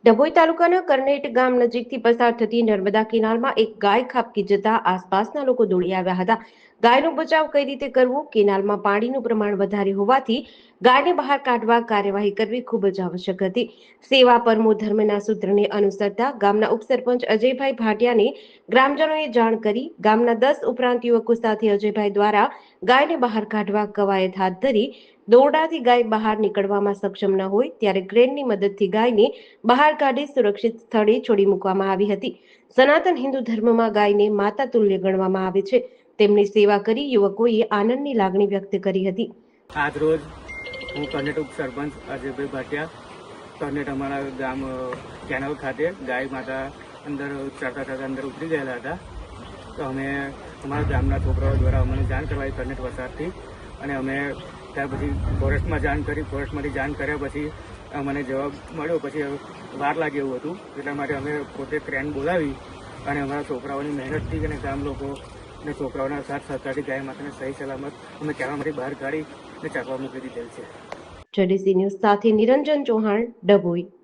ડભોઈ તાલુકાના કરનેટ ગામ નજીકથી પસાર થતી નર્મદા કેનાલમાં એક ગાય ખાબકી જતા આસપાસના લોકો દોડી આવ્યા હતા. ગાયનો બચાવ કઈ રીતે કરવો? કેનાલમાં પાણીનું પ્રમાણ વધારે હોવાથી ગાયને બહાર કાઢવા કાર્યવાહી કરવી ખૂબ જ આવશ્યક હતી. સેવા પરમો ધર્મના સૂત્રને અનુસરતા ગામના ઉપસરપંચ અજયભાઈ ભાટિયાને ગ્રામજનોએ જાણ કરી ગામના 10 ઉપરાંત યુવકો સાથે અજયભાઈ દ્વારા ગાયને બહાર કાઢવા કવાયત હાથ ધરી. દોરડાથી ગાય બહાર નીકળવામાં સક્ષમ ન હોય ત્યારે ક્રેનની મદદથી ગાયને બહાર કાઢી સુરક્ષિત સ્થળે છોડી મૂકવામાં આવી હતી. સનાતન હિન્દુ ધર્મમાં ગાયને માતા તુલ્ય ગણવામાં આવે છે. તેમની સેવા કરી યુવકોએ આનંદની લાગણી વ્યક્ત કરી હતી. આજ રોજ હું કરનેટ ઉપસરપંચ અજયભાઈ ભાટિયા કરનેટ અમારા ગામ કેનાલ ખાતે ગાય માતા અંદર ચડતા અંદર ઉતરી ગયેલા હતા. તો અમે અમારા ગામના છોકરાઓ દ્વારા અમને જાણ કરવાઈ કરનેટ વસાહતથી, અને અમે ત્યાર પછી ફોરેસ્ટમાં જાણ કરી. ફોરેસ્ટમાંથી જાણ કર્યા પછી મને જવાબ મળ્યો. પછી વાર લાગે એવું હતું, એટલા માટે અમે પોતે ક્રેન બોલાવી અને અમારા છોકરાઓની મહેનતથી અને ગામ લોકો અને છોકરાઓના સાથ સહકારથી ગાય માતાને સહી સલામત અમે કેનાલમાંથી બહાર કાઢી અને ચાકવા મૂકી દીધેલ છે. જેડીસી ન્યૂઝ સાથે નિરંજન ચૌહાણ, ડભોઈ.